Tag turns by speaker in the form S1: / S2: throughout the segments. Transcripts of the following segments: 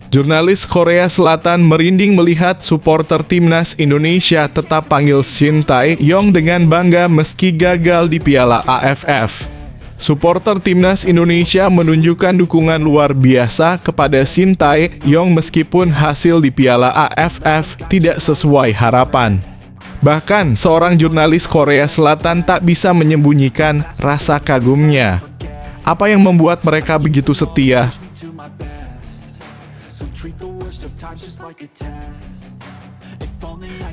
S1: Jurnalis Korea Selatan merinding melihat supporter timnas Indonesia tetap panggil Shin Tae-yong dengan bangga meski gagal di Piala AFF. Supporter timnas Indonesia menunjukkan dukungan luar biasa kepada Shin Tae-yong meskipun hasil di Piala AFF tidak sesuai harapan. Bahkan seorang jurnalis Korea Selatan tak bisa menyembunyikan rasa kagumnya. Apa yang membuat mereka begitu setia?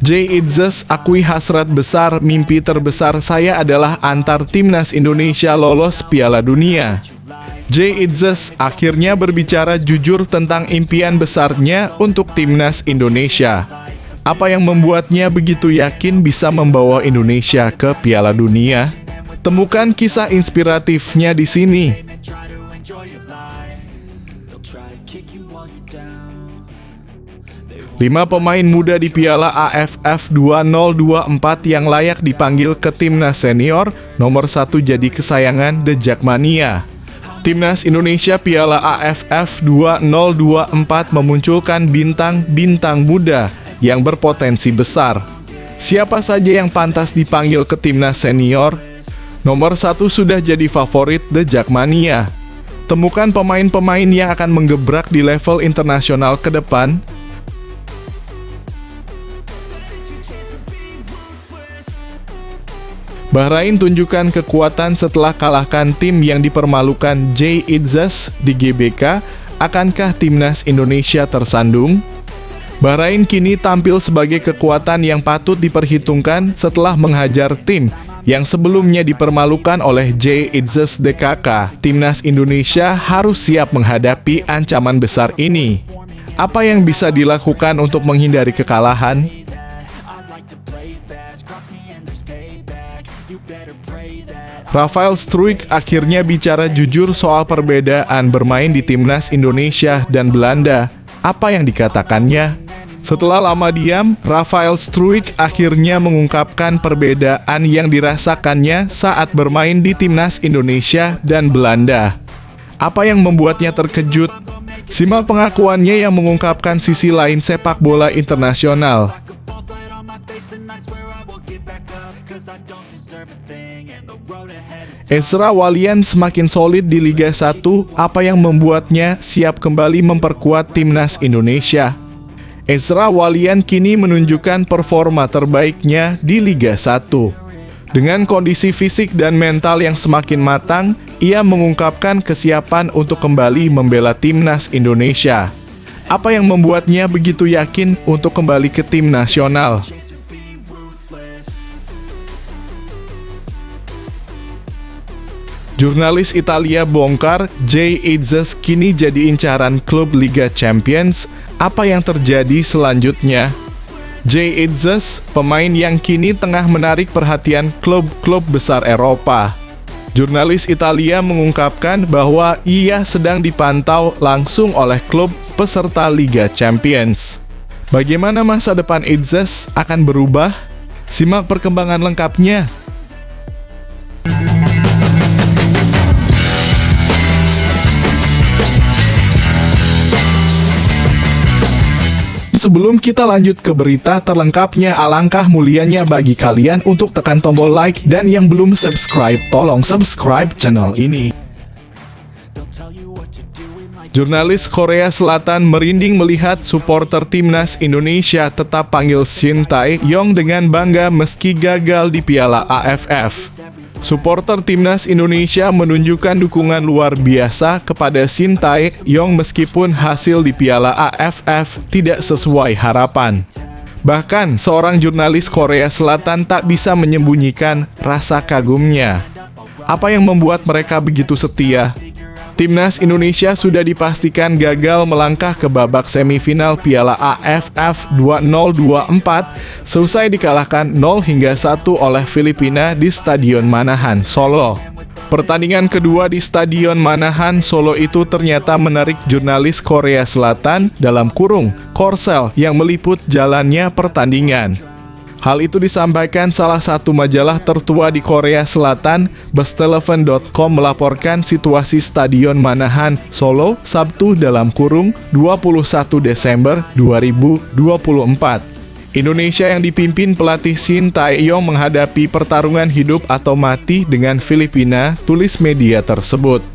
S1: Jay Itzes akui hasrat besar, mimpi terbesar saya adalah antar timnas Indonesia lolos Piala Dunia. Jay Itzes akhirnya berbicara jujur tentang impian besarnya untuk timnas Indonesia. Apa yang membuatnya begitu yakin bisa membawa Indonesia ke Piala Dunia? Temukan kisah inspiratifnya di sini. 5 pemain muda di Piala AFF 2024 yang layak dipanggil ke timnas senior. Nomor 1 jadi kesayangan The Jackmania. Timnas Indonesia Piala AFF 2024 memunculkan bintang-bintang muda yang berpotensi besar. Siapa saja yang pantas dipanggil ke timnas senior? Nomor 1 sudah jadi favorit The Jackmania. Temukan pemain-pemain yang akan menggebrak di level internasional ke depan. Bahrain tunjukkan kekuatan setelah kalahkan tim yang dipermalukan Jay Itzes di GBK. Akankah timnas Indonesia tersandung? Bahrain kini tampil sebagai kekuatan yang patut diperhitungkan setelah menghajar tim yang sebelumnya dipermalukan oleh Jay Itzes DKK. Timnas Indonesia harus siap menghadapi ancaman besar ini. Apa yang bisa dilakukan untuk menghindari kekalahan? Rafael Struijk akhirnya bicara jujur soal perbedaan bermain di timnas Indonesia dan Belanda. Apa yang dikatakannya? Setelah lama diam, Rafael Struijk akhirnya mengungkapkan perbedaan yang dirasakannya saat bermain di timnas Indonesia dan Belanda. Apa yang membuatnya terkejut? Simak pengakuannya yang mengungkapkan sisi lain sepak bola internasional. Ezra Walian semakin solid di Liga 1, apa yang membuatnya siap kembali memperkuat timnas Indonesia? Ezra Walian kini menunjukkan performa terbaiknya di Liga 1. Dengan kondisi fisik dan mental yang semakin matang, ia mengungkapkan kesiapan untuk kembali membela timnas Indonesia. Apa yang membuatnya begitu yakin untuk kembali ke tim nasional? Jurnalis Italia bongkar, Jay Itzes kini jadi incaran klub Liga Champions. Apa yang terjadi selanjutnya? Jay Itzes, pemain yang kini tengah menarik perhatian klub-klub besar Eropa. Jurnalis Italia mengungkapkan bahwa ia sedang dipantau langsung oleh klub peserta Liga Champions. Bagaimana masa depan Itzes akan berubah? Simak perkembangan lengkapnya. Sebelum kita lanjut ke berita terlengkapnya, alangkah mulianya bagi kalian untuk tekan tombol like, dan yang belum subscribe, tolong subscribe channel ini. Jurnalis Korea Selatan merinding melihat supporter timnas Indonesia tetap panggil Shin Tae-yong dengan bangga meski gagal di Piala AFF. Supporter timnas Indonesia menunjukkan dukungan luar biasa kepada Shin Tae-yong meskipun hasil di Piala AFF tidak sesuai harapan. Bahkan seorang jurnalis Korea Selatan tak bisa menyembunyikan rasa kagumnya. Apa yang membuat mereka begitu setia? Timnas Indonesia sudah dipastikan gagal melangkah ke babak semifinal Piala AFF 2024 seusai dikalahkan 0-1 oleh Filipina di Stadion Manahan, Solo. Pertandingan kedua di Stadion Manahan, Solo itu ternyata menarik jurnalis Korea Selatan (Korsel) yang meliput jalannya pertandingan. Hal itu disampaikan salah satu majalah tertua di Korea Selatan, Besteleven.com melaporkan situasi Stadion Manahan, Solo, Sabtu (21 Desember 2024). Indonesia yang dipimpin pelatih Shin Tae-yong menghadapi pertarungan hidup atau mati dengan Filipina, tulis media tersebut.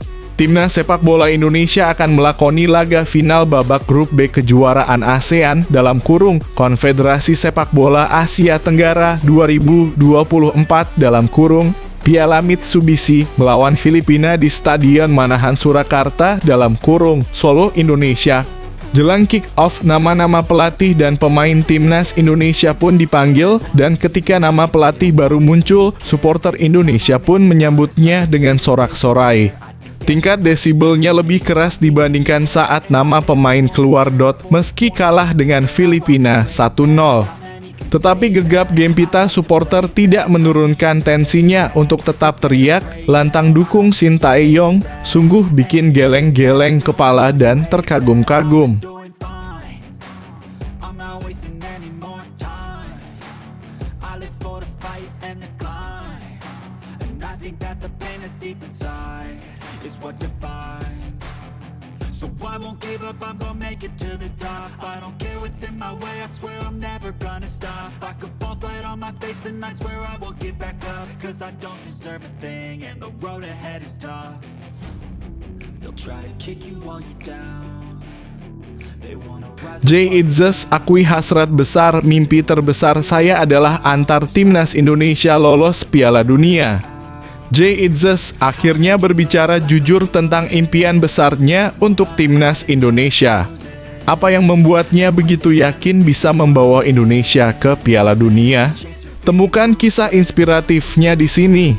S1: Timnas sepak bola Indonesia akan melakoni laga final babak grup B kejuaraan ASEAN (Konfederasi Sepak Bola Asia Tenggara 2024) Piala Mitsubishi melawan Filipina di Stadion Manahan Surakarta (Solo, Indonesia. Jelang kick-off, nama-nama pelatih dan pemain timnas Indonesia pun dipanggil, dan ketika nama pelatih baru muncul, supporter Indonesia pun menyambutnya dengan sorak-sorai. Tingkat desibelnya lebih keras dibandingkan saat nama pemain keluar meski kalah dengan Filipina 1-0. Tetapi gegap gempita supporter tidak menurunkan tensinya untuk tetap teriak, lantang dukung Shin Tae-yong, sungguh bikin geleng-geleng kepala dan terkagum-kagum.
S2: So I won't give up, I'm gonna make it to the top. I don't care what's in my way, I swear I'm never gonna stop. I could fall flat on my face and I swear I will get back up. Cause I don't deserve a thing and the road ahead is tough. They'll try to kick you while you're down.
S1: Jay Itzes akui hasrat besar, mimpi terbesar saya adalah antar timnas Indonesia lolos Piala Dunia. Jay Itzes akhirnya berbicara jujur tentang impian besarnya untuk timnas Indonesia. Apa yang membuatnya begitu yakin bisa membawa Indonesia ke Piala Dunia? Temukan kisah inspiratifnya di sini.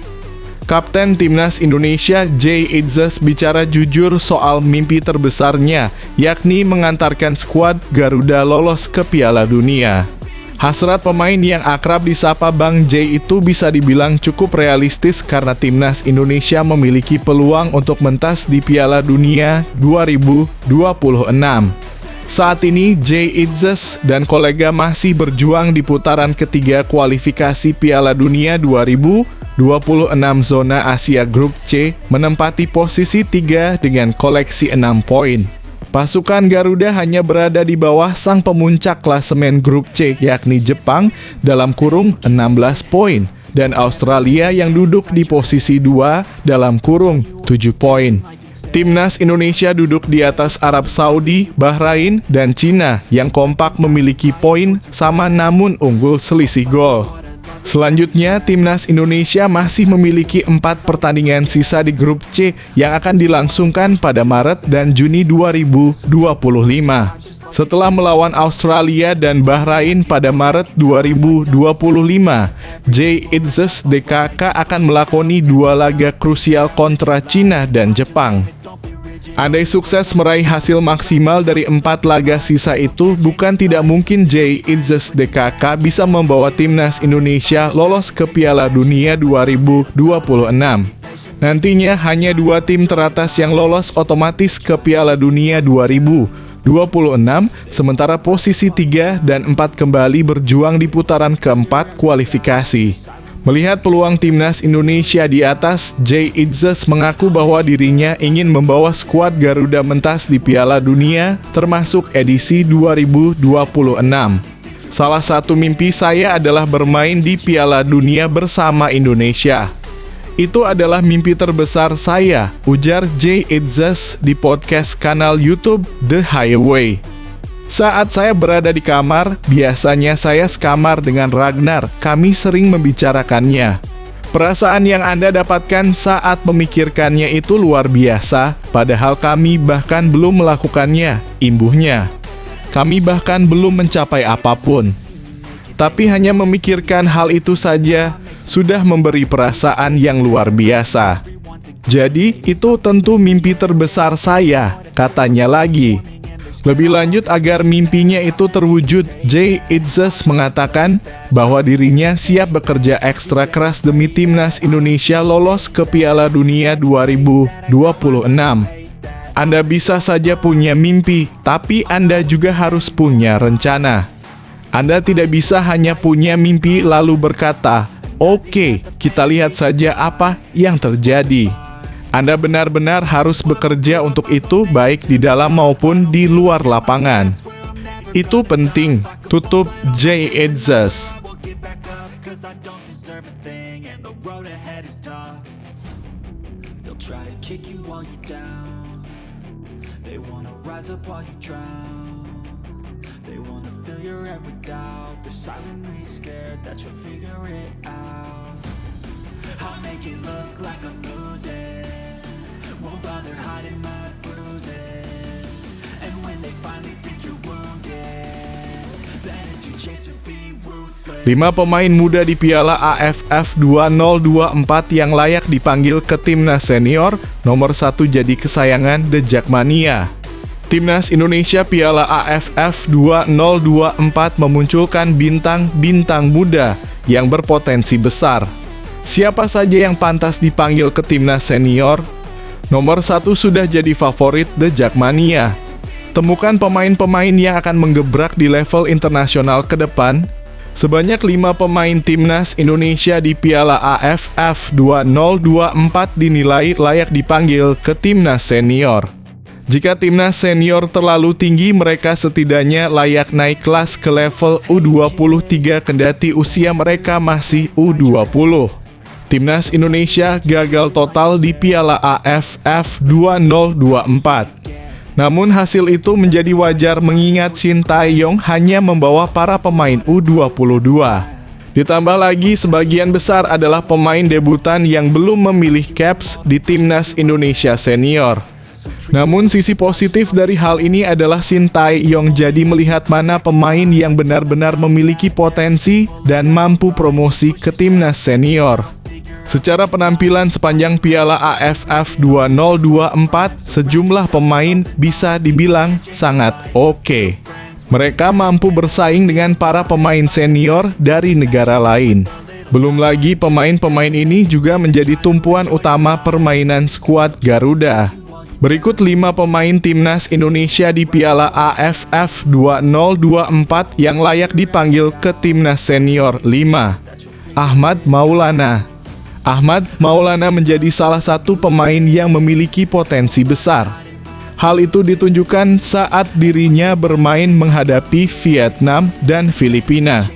S1: Kapten Timnas Indonesia Jay Itzes bicara jujur soal mimpi terbesarnya, yakni mengantarkan skuad Garuda lolos ke Piala Dunia. Hasrat pemain yang akrab disapa Bang J itu bisa dibilang cukup realistis karena timnas Indonesia memiliki peluang untuk mentas di Piala Dunia 2026. Saat ini, Jay Itzes dan kolega masih berjuang di putaran ketiga kualifikasi Piala Dunia 2026 zona Asia Grup C, menempati posisi 3 dengan koleksi 6 poin. Pasukan Garuda hanya berada di bawah sang pemuncak klasemen Grup C, yakni Jepang (16 poin) dan Australia yang duduk di posisi 2 (7 poin). Timnas Indonesia duduk di atas Arab Saudi, Bahrain, dan Cina yang kompak memiliki poin sama namun unggul selisih gol. Selanjutnya, Timnas Indonesia masih memiliki 4 pertandingan sisa di Grup C yang akan dilangsungkan pada Maret dan Juni 2025. Setelah melawan Australia dan Bahrain pada Maret 2025, Jay Itzes DKK akan melakoni 2 laga krusial kontra Cina dan Jepang. Andai sukses meraih hasil maksimal dari 4 laga sisa itu, bukan tidak mungkin Jay Itzes DKK bisa membawa timnas Indonesia lolos ke Piala Dunia 2026. Nantinya hanya 2 tim teratas yang lolos otomatis ke Piala Dunia 2026, sementara posisi 3 dan 4 kembali berjuang di putaran keempat kualifikasi. Melihat peluang timnas Indonesia di atas, Jay Itzes mengaku bahwa dirinya ingin membawa skuad Garuda mentas di Piala Dunia, termasuk edisi 2026. Salah satu mimpi saya adalah bermain di Piala Dunia bersama Indonesia. Itu adalah mimpi terbesar saya, ujar Jay Itzes di podcast kanal YouTube The Highway. Saat saya berada di kamar, biasanya saya sekamar dengan Ragnar, kami sering membicarakannya. Perasaan yang Anda dapatkan saat memikirkannya itu luar biasa, padahal kami bahkan belum melakukannya, imbuhnya. Kami bahkan belum mencapai apapun. Tapi hanya memikirkan hal itu saja, sudah memberi perasaan yang luar biasa. Jadi, itu tentu mimpi terbesar saya, katanya lagi. Lebih lanjut, agar mimpinya itu terwujud, Jay Itzes mengatakan bahwa dirinya siap bekerja ekstra keras demi timnas Indonesia lolos ke Piala Dunia 2026. Anda bisa saja punya mimpi, tapi Anda juga harus punya rencana. Anda tidak bisa hanya punya mimpi lalu berkata, "Oke, kita lihat saja apa yang terjadi." Anda benar-benar harus bekerja untuk itu baik di dalam maupun di luar lapangan. Itu penting. Tutup Jay Edzas.
S2: They'll try to kick you while you're down. They wanna rise up while you drown. They wanna fill your head with doubt. They're silently scared that you'll figure it out. I'll make it look like I'm losing. Won't bother hiding my bruises. And when they finally think you're wounded, then it's your chance to be ruthless.
S1: 5 pemain muda di Piala AFF 2024 yang layak dipanggil ke timnas senior. Nomor 1 jadi kesayangan The Jackmania. Timnas Indonesia Piala AFF 2024 memunculkan bintang-bintang muda yang berpotensi besar. Siapa saja yang pantas dipanggil ke timnas senior? Nomor 1 sudah jadi favorit The Jackmania. Temukan pemain-pemain yang akan menggebrak di level internasional ke depan. Sebanyak 5 pemain timnas Indonesia di Piala AFF 2024 dinilai layak dipanggil ke timnas senior. Jika timnas senior terlalu tinggi, mereka setidaknya layak naik kelas ke level U23 kendati usia mereka masih U20. Timnas Indonesia gagal total di Piala AFF 2024. Namun hasil itu menjadi wajar mengingat Shin Tae-yong hanya membawa para pemain U22. Ditambah lagi sebagian besar adalah pemain debutan yang belum memilih caps di Timnas Indonesia Senior. Namun sisi positif dari hal ini adalah Shin Tae-yong jadi melihat mana pemain yang benar-benar memiliki potensi dan mampu promosi ke Timnas Senior. Secara penampilan sepanjang Piala AFF 2024, sejumlah pemain bisa dibilang sangat oke. Mereka mampu bersaing dengan para pemain senior dari negara lain. Belum lagi pemain-pemain ini juga menjadi tumpuan utama permainan skuad Garuda. Berikut 5 pemain timnas Indonesia di Piala AFF 2024 yang layak dipanggil ke timnas senior. 5. Ahmad Maulana. Ahmad Maulana menjadi salah satu pemain yang memiliki potensi besar. Hal itu ditunjukkan saat dirinya bermain menghadapi Vietnam dan Filipina.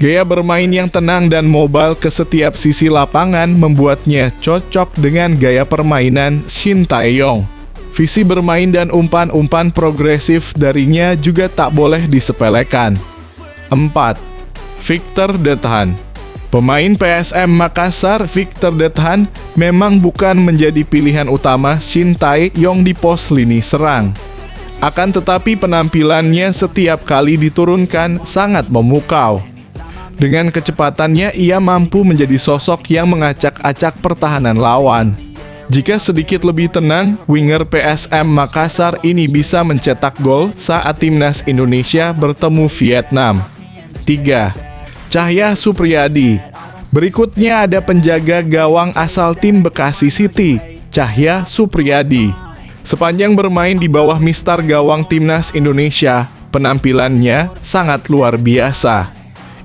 S1: Gaya bermain yang tenang dan mobile ke setiap sisi lapangan membuatnya cocok dengan gaya permainan Shin Tae-yong. Visi bermain dan umpan-umpan progresif darinya juga tak boleh disepelekan. 4. Victor Dethan. Pemain PSM Makassar Victor Dethan memang bukan menjadi pilihan utama Shin Tae-yong di pos lini serang. Akan tetapi penampilannya setiap kali diturunkan sangat memukau. Dengan kecepatannya ia mampu menjadi sosok yang mengacak-acak pertahanan lawan. Jika sedikit lebih tenang, winger PSM Makassar ini bisa mencetak gol saat timnas Indonesia bertemu Vietnam. 3. Cahya Supriyadi. Berikutnya ada penjaga gawang asal tim Bekasi City, Cahya Supriyadi. Sepanjang bermain di bawah mistar gawang timnas Indonesia, penampilannya sangat luar biasa.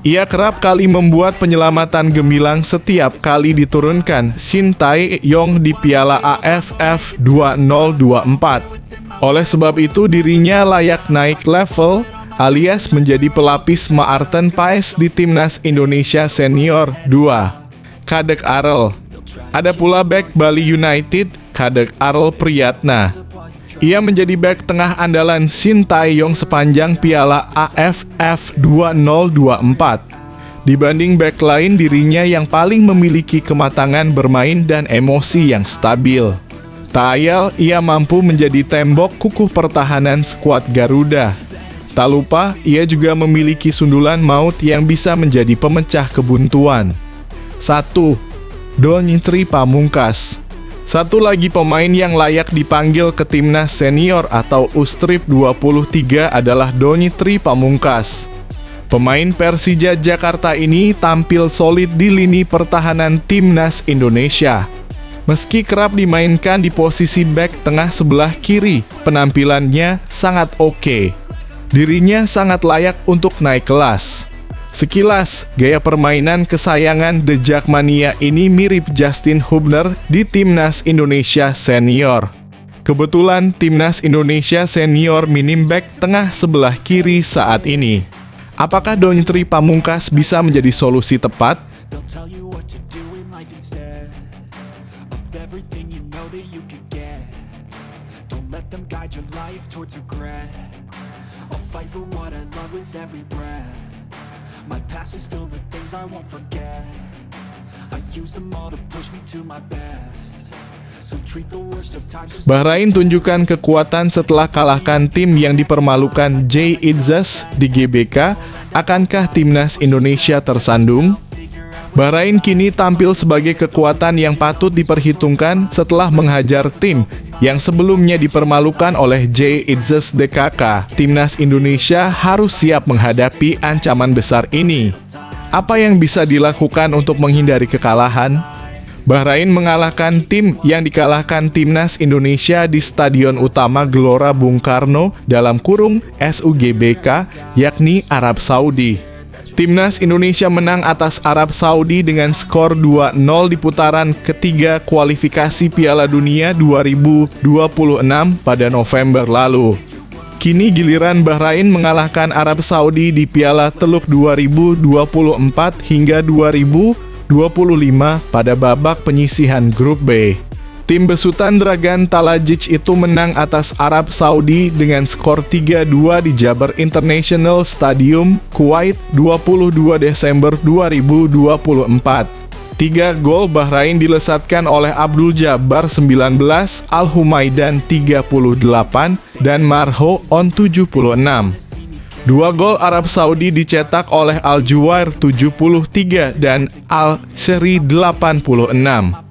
S1: Ia kerap kali membuat penyelamatan gemilang setiap kali diturunkan Shin Tae-yong di Piala AFF 2024. Oleh sebab itu dirinya layak naik level alias menjadi pelapis Maarten Paes di Timnas Indonesia Senior. 2. Kadek Arel. Ada pula bek Bali United, Kadek Arel Priyatna. Ia menjadi bek tengah andalan Shin Tae-yong sepanjang Piala AFF 2024. Dibanding bek lain, dirinya yang paling memiliki kematangan bermain dan emosi yang stabil. Tak ayal, ia mampu menjadi tembok kukuh pertahanan skuad Garuda. Tak lupa, ia juga memiliki sundulan maut yang bisa menjadi pemecah kebuntuan. 1. Donitri Pamungkas. Satu lagi pemain yang layak dipanggil ke timnas senior atau U-Strip 23 adalah Donitri Pamungkas. Pemain Persija Jakarta ini tampil solid di lini pertahanan timnas Indonesia. Meski kerap dimainkan di posisi bek tengah sebelah kiri, penampilannya sangat oke. Dirinya sangat layak untuk naik kelas. Sekilas, gaya permainan kesayangan The Jackmania ini mirip Justin Hubner di Timnas Indonesia Senior. Kebetulan Timnas Indonesia Senior minim back tengah sebelah kiri saat ini. Apakah Dontri Pamungkas bisa menjadi solusi tepat?
S2: They'll tell you what to do in life instead of everything you know that you could get. Don't let them guide your life towards regret. I'll fight for what I love with every breath. My past is filled with things I won't forget. I use them all to push me to my best. So treat the worst of times just
S1: Bahrain tunjukkan kekuatan setelah kalahkan tim yang dipermalukan Jay Itzas di GBK. Akankah timnas Indonesia tersandung? Bahrain kini tampil sebagai kekuatan yang patut diperhitungkan setelah menghajar tim yang sebelumnya dipermalukan oleh Jay Itzas DKK. Timnas Indonesia harus siap menghadapi ancaman besar ini. Apa yang bisa dilakukan untuk menghindari kekalahan? Bahrain mengalahkan tim yang dikalahkan Timnas Indonesia di Stadion Utama Gelora Bung Karno (SUGBK), yakni Arab Saudi. Timnas Indonesia menang atas Arab Saudi dengan skor 2-0 di putaran ketiga kualifikasi Piala Dunia 2026 pada November lalu. Kini giliran Bahrain mengalahkan Arab Saudi di Piala Teluk 2024 hingga 2025 pada babak penyisihan grup B. Tim besutan Dragan Talajic itu menang atas Arab Saudi dengan skor 3-2 di Jabar International Stadium, Kuwait, 22 Desember 2024. 3 gol Bahrain dilesatkan oleh Abdul Jabbar 19, Al-Humaidan 38, dan Marho On 76. 2 gol Arab Saudi dicetak oleh Al-Juwair 73 dan Al-Shri 86.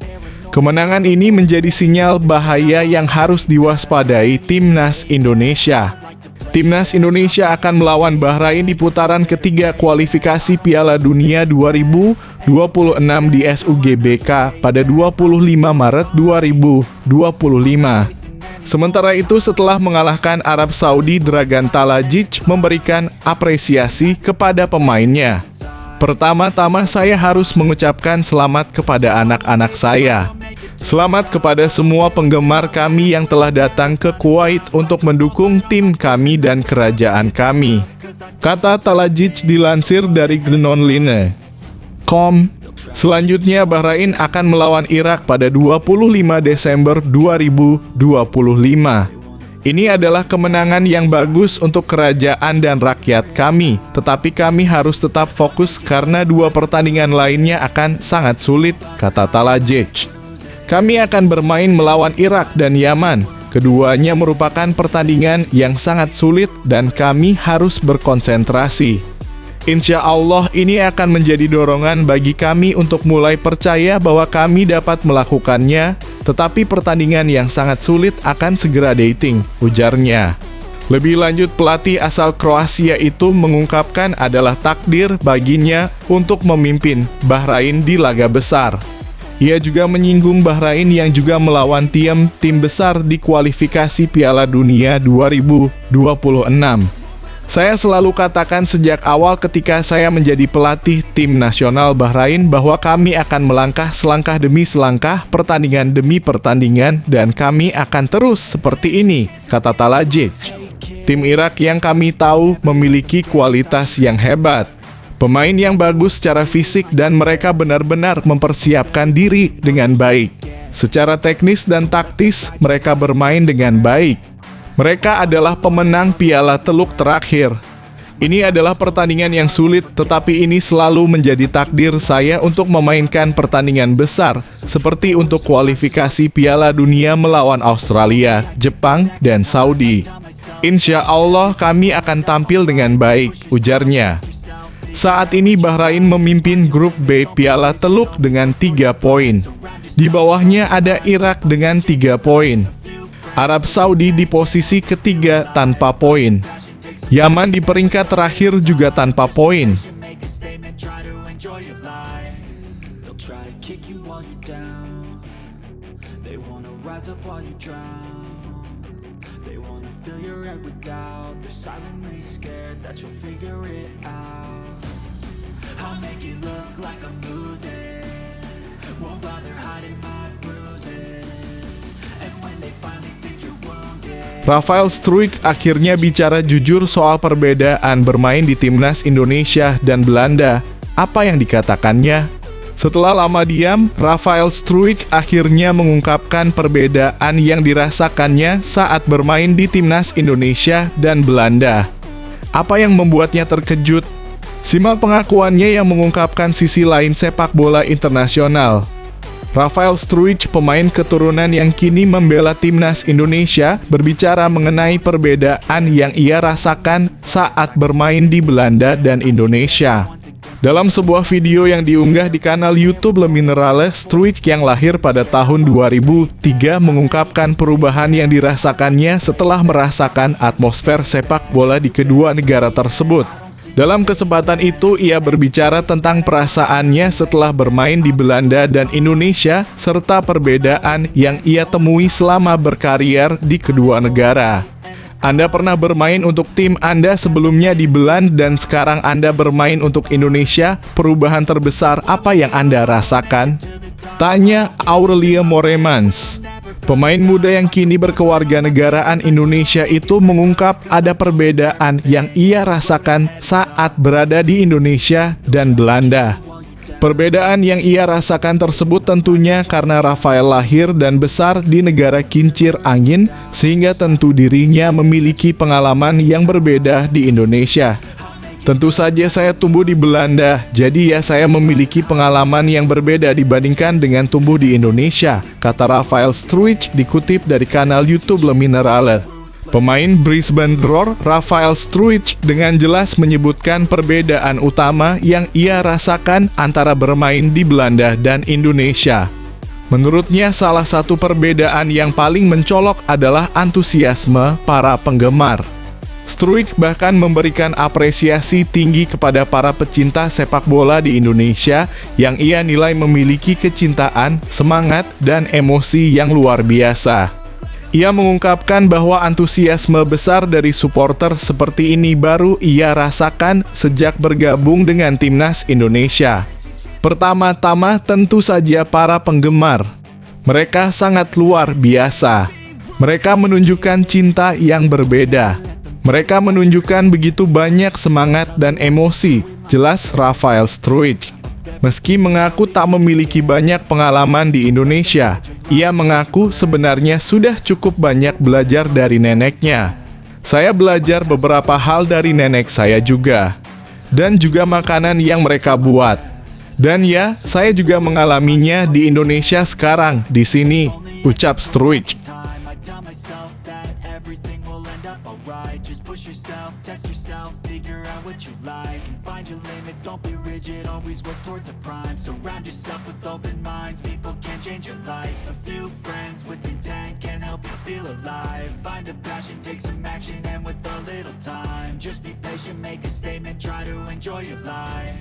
S1: Kemenangan ini menjadi sinyal bahaya yang harus diwaspadai Timnas Indonesia. Timnas Indonesia akan melawan Bahrain di putaran ketiga kualifikasi Piala Dunia 2026 di SUGBK pada 25 Maret 2025. Sementara itu, setelah mengalahkan Arab Saudi, Dragan Talajic memberikan apresiasi kepada pemainnya. Pertama-tama saya harus mengucapkan selamat kepada anak-anak saya. Selamat kepada semua penggemar kami yang telah datang ke Kuwait untuk mendukung tim kami dan kerajaan kami, kata Talajic dilansir dari GNONline.com. Selanjutnya, Bahrain akan melawan Irak pada 25 Desember 2025. Ini adalah kemenangan yang bagus untuk kerajaan dan rakyat kami, tetapi kami harus tetap fokus karena 2 pertandingan lainnya akan sangat sulit, kata Talajic. Kami akan bermain melawan Irak dan Yaman. Keduanya merupakan pertandingan yang sangat sulit dan kami harus berkonsentrasi. Insya Allah ini akan menjadi dorongan bagi kami untuk mulai percaya bahwa kami dapat melakukannya, tetapi pertandingan yang sangat sulit akan segera dating, ujarnya. Lebih lanjut, pelatih asal Kroasia itu mengungkapkan adalah takdir baginya untuk memimpin Bahrain di laga besar. Ia juga menyinggung Bahrain yang juga melawan tim besar di kualifikasi Piala Dunia 2026. Saya selalu katakan sejak awal ketika saya menjadi pelatih tim nasional Bahrain bahwa kami akan melangkah selangkah demi selangkah, pertandingan demi pertandingan, dan kami akan terus seperti ini, kata Talajic. Tim Irak yang kami tahu memiliki kualitas yang hebat, pemain yang bagus secara fisik, dan mereka benar-benar mempersiapkan diri dengan baik. Secara teknis dan taktis, mereka bermain dengan baik. Mereka adalah pemenang Piala Teluk terakhir. Ini adalah pertandingan yang sulit, tetapi ini selalu menjadi takdir saya untuk memainkan pertandingan besar, seperti untuk kualifikasi Piala Dunia melawan Australia, Jepang, dan Saudi. Insya Allah kami akan tampil dengan baik, ujarnya. Saat ini Bahrain memimpin grup B Piala Teluk dengan 3 poin. Di bawahnya ada Irak dengan 3 poin. Arab Saudi di posisi ketiga tanpa poin. Yaman di peringkat terakhir juga tanpa poin.
S2: They wanna rise up while you drown. They wanna fill your right with doubt. They're silently scared that you'll figure it out. I'll make it look like I'm losing, won't bother hiding my bruises. And when they finally think you're wounded,
S1: Rafael Struijk akhirnya bicara jujur soal perbedaan bermain di timnas Indonesia dan Belanda. Apa yang dikatakannya? Setelah lama diam, Rafael Struijk akhirnya mengungkapkan perbedaan yang dirasakannya saat bermain di timnas Indonesia dan Belanda. Apa yang membuatnya terkejut? Simak pengakuannya yang mengungkapkan sisi lain sepak bola internasional. Rafael Struijk, pemain keturunan yang kini membela timnas Indonesia, berbicara mengenai perbedaan yang ia rasakan saat bermain di Belanda dan Indonesia. Dalam sebuah video yang diunggah di kanal YouTube Le Minerale, Struijk yang lahir pada tahun 2003 mengungkapkan perubahan yang dirasakannya setelah merasakan atmosfer sepak bola di kedua negara tersebut. Dalam kesempatan itu, ia berbicara tentang perasaannya setelah bermain di Belanda dan Indonesia, serta perbedaan yang ia temui selama berkarier di kedua negara. Anda pernah bermain untuk tim Anda sebelumnya di Belanda dan sekarang Anda bermain untuk Indonesia. Perubahan terbesar apa yang Anda rasakan? Tanya Aurelia Moremans. Pemain muda yang kini berkewarganegaraan Indonesia itu mengungkap ada perbedaan yang ia rasakan saat berada di Indonesia dan Belanda. Perbedaan yang ia rasakan tersebut tentunya karena Rafael lahir dan besar di negara kincir angin, sehingga tentu dirinya memiliki pengalaman yang berbeda di Indonesia. Tentu saja saya tumbuh di Belanda, jadi ya saya memiliki pengalaman yang berbeda dibandingkan dengan tumbuh di Indonesia, kata Rafael Struijk dikutip dari kanal YouTube Le Minerale. Pemain Brisbane Roar, Rafael Struijk dengan jelas menyebutkan perbedaan utama yang ia rasakan antara bermain di Belanda dan Indonesia. Menurutnya, salah satu perbedaan yang paling mencolok adalah antusiasme para penggemar. Struijk bahkan memberikan apresiasi tinggi kepada para pecinta sepak bola di Indonesia yang ia nilai memiliki kecintaan, semangat, dan emosi yang luar biasa. Ia mengungkapkan bahwa antusiasme besar dari supporter seperti ini baru ia rasakan sejak bergabung dengan timnas Indonesia. Pertama-tama tentu saja para penggemar. Mereka sangat luar biasa. Mereka menunjukkan cinta yang berbeda. Mereka menunjukkan begitu banyak semangat dan emosi, jelas Rafael Struijk. Meski mengaku tak memiliki banyak pengalaman di Indonesia, ia mengaku sebenarnya sudah cukup banyak belajar dari neneknya. Saya belajar beberapa hal dari nenek saya juga, dan juga makanan yang mereka buat. Dan ya, saya juga mengalaminya di Indonesia sekarang, di sini, ucap Struijk.
S2: just push yourself, test yourself, figure out what you like, and find your limits, don't be rigid, always work towards a prime, surround yourself with open minds, people can change your life, a few friends with intent can help you feel alive, find a passion, take some action, and with a little time, just be patient, make a statement, try to enjoy your life,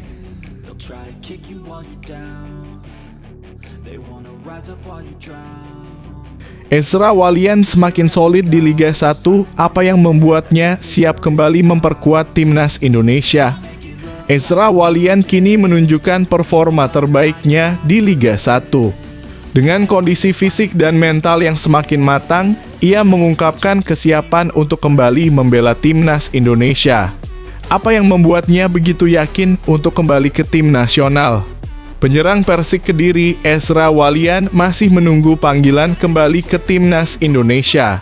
S2: they'll try to kick you while you're down, they wanna rise up while you drown.
S1: Ezra Walian semakin solid di Liga 1, apa yang membuatnya siap kembali memperkuat timnas Indonesia. Ezra Walian kini menunjukkan performa terbaiknya di Liga 1. Dengan kondisi fisik dan mental yang semakin matang, ia mengungkapkan kesiapan untuk kembali membela timnas Indonesia. Apa yang membuatnya begitu yakin untuk kembali ke tim nasional? Penyerang Persik Kediri, Ezra Walian, masih menunggu panggilan kembali ke timnas Indonesia.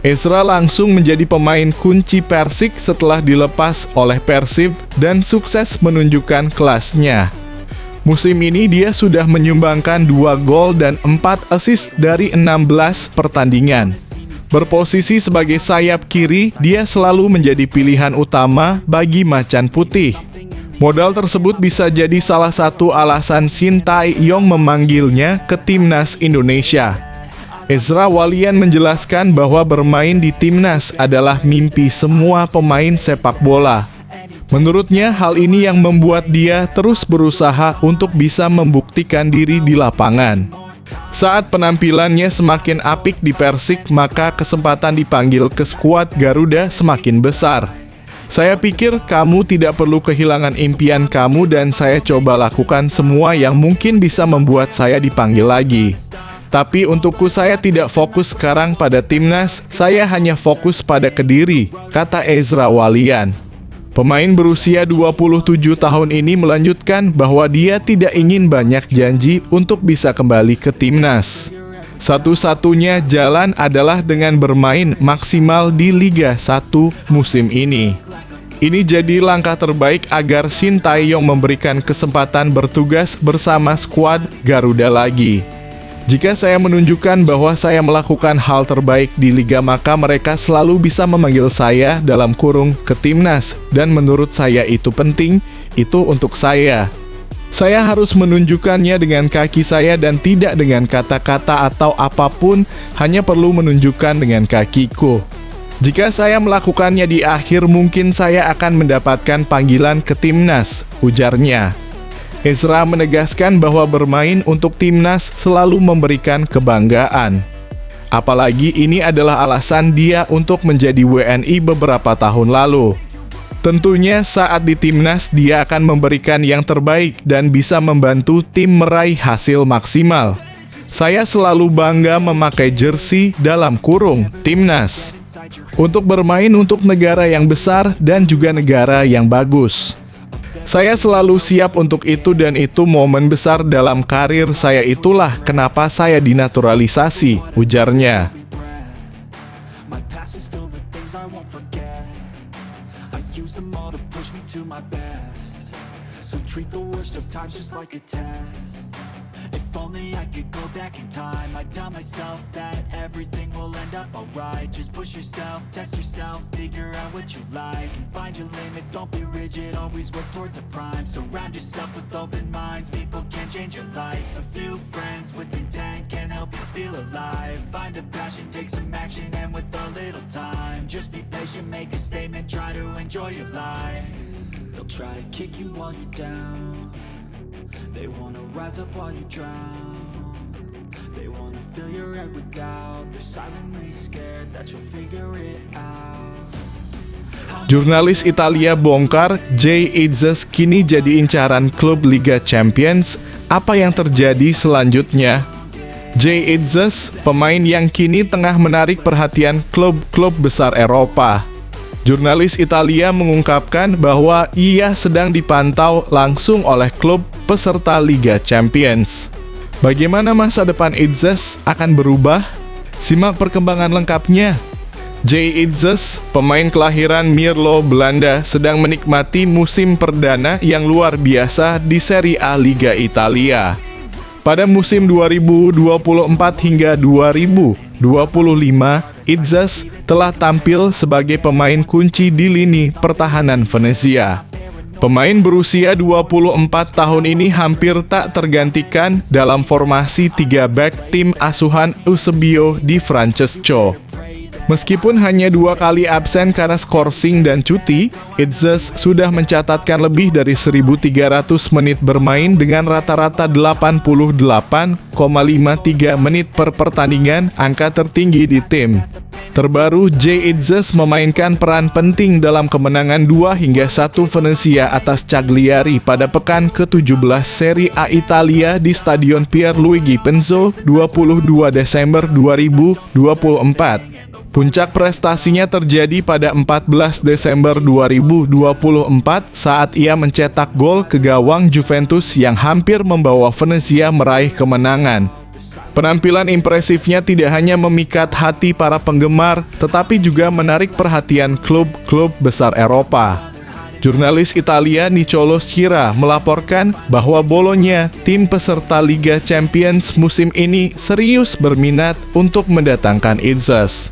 S1: Ezra langsung menjadi pemain kunci Persik setelah dilepas oleh Persib dan sukses menunjukkan kelasnya. Musim ini dia sudah menyumbangkan 2 gol dan 4 assist dari 16 pertandingan. Berposisi sebagai sayap kiri, dia selalu menjadi pilihan utama bagi Macan Putih. Modal tersebut bisa jadi salah satu alasan Shin Tae-yong memanggilnya ke timnas Indonesia. Ezra Walian menjelaskan bahwa bermain di timnas adalah mimpi semua pemain sepak bola. Menurutnya, hal ini yang membuat dia terus berusaha untuk bisa membuktikan diri di lapangan. Saat penampilannya semakin apik di Persik, maka kesempatan dipanggil ke skuad Garuda semakin besar. Saya pikir kamu tidak perlu kehilangan impian kamu dan saya coba lakukan semua yang mungkin bisa membuat saya dipanggil lagi. Tapi untukku saya tidak fokus sekarang pada timnas, saya hanya fokus pada Kediri, kata Ezra Walian. Pemain berusia 27 tahun ini melanjutkan bahwa dia tidak ingin banyak janji untuk bisa kembali ke timnas. Satu-satunya jalan adalah dengan bermain maksimal di Liga 1 musim ini. Ini jadi langkah terbaik agar Shin Tae-yong memberikan kesempatan bertugas bersama skuad Garuda lagi. Jika saya menunjukkan bahwa saya melakukan hal terbaik di Liga, maka mereka selalu bisa memanggil saya dalam kurung ke timnas, dan menurut saya itu penting, itu untuk saya. Saya harus menunjukkannya dengan kaki saya dan tidak dengan kata-kata atau apapun, hanya perlu menunjukkan dengan kakiku. Jika saya melakukannya di akhir, mungkin saya akan mendapatkan panggilan ke timnas, ujarnya. Ezra menegaskan bahwa bermain untuk timnas selalu memberikan kebanggaan. Apalagi ini adalah alasan dia untuk menjadi WNI beberapa tahun lalu. Tentunya saat di timnas dia akan memberikan yang terbaik dan bisa membantu tim meraih hasil maksimal. Saya selalu bangga memakai jersey dalam kurung timnas untuk bermain untuk negara yang besar dan juga negara yang bagus. Saya selalu siap untuk itu dan itu momen besar dalam karir saya, itulah kenapa saya dinaturalisasi, ujarnya.
S2: If only I could go back in time, I'd tell myself that everything will end up alright. Just push yourself, test yourself, figure out what you like, and find your limits, don't be rigid, always work towards a prime. Surround yourself with open minds, people can change your life. A few friends with intent can help you feel alive. Find a passion, take some action, and with a little time, just be patient, make a statement, try to enjoy your life. They'll try to kick you while you're down, they wanna rise up while you drown. They wanna fill your head with doubt. They're silently scared that you'll figure it out.
S1: Jurnalis Italia bongkar Jay Itzes kini jadi incaran klub Liga Champions. Apa yang terjadi selanjutnya? Jay Itzes, pemain yang kini tengah menarik perhatian klub-klub besar Eropa. Jurnalis Italia mengungkapkan bahwa ia sedang dipantau langsung oleh klub peserta Liga Champions. Bagaimana masa depan Itzes akan berubah? Simak perkembangan lengkapnya. Jay Itzes, pemain kelahiran Mierlo, Belanda, sedang menikmati musim perdana yang luar biasa di Serie A Liga Italia. Pada musim 2024 hingga 2025, Itzes telah tampil sebagai pemain kunci di lini pertahanan Venezia. Pemain berusia 24 tahun ini hampir tak tergantikan dalam formasi 3 back tim asuhan Eusebio Di Francesco. Meskipun hanya 2 kali absen karena skorsing dan cuti, Itzes sudah mencatatkan lebih dari 1.300 menit bermain dengan rata-rata 88,53 menit per pertandingan, angka tertinggi di tim. Terbaru, Jay Itzes memainkan peran penting dalam kemenangan 2-1 Venezia atas Cagliari pada pekan ke-17 Serie A Italia di Stadion Pierluigi Penzo, 22 Desember 2024. Puncak prestasinya terjadi pada 14 Desember 2024 saat ia mencetak gol ke gawang Juventus yang hampir membawa Venezia meraih kemenangan. Penampilan impresifnya tidak hanya memikat hati para penggemar, tetapi juga menarik perhatian klub-klub besar Eropa. Jurnalis Italia Nicolo Schira melaporkan bahwa Bologna, tim peserta Liga Champions musim ini, serius berminat untuk mendatangkan Itzes.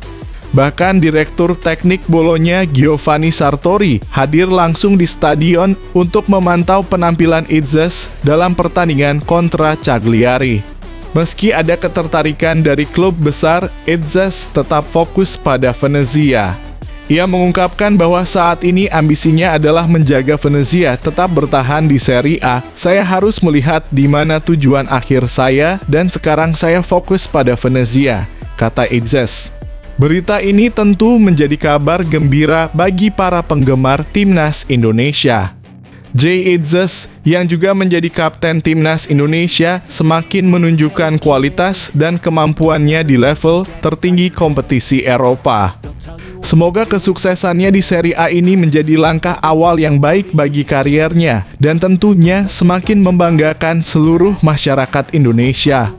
S1: Bahkan Direktur Teknik Bologna Giovanni Sartori hadir langsung di stadion untuk memantau penampilan Itzes dalam pertandingan kontra Cagliari. Meski ada ketertarikan dari klub besar, Itzes tetap fokus pada Venezia. Ia mengungkapkan bahwa saat ini ambisinya adalah menjaga Venezia tetap bertahan di Serie A. Saya harus melihat di mana tujuan akhir saya dan sekarang saya fokus pada Venezia, kata Itzes. Berita ini tentu menjadi kabar gembira bagi para penggemar Timnas Indonesia. Jay Itzes yang juga menjadi kapten Timnas Indonesia semakin menunjukkan kualitas dan kemampuannya di level tertinggi kompetisi Eropa. Semoga kesuksesannya di Serie A ini menjadi langkah awal yang baik bagi kariernya dan tentunya semakin membanggakan seluruh masyarakat Indonesia.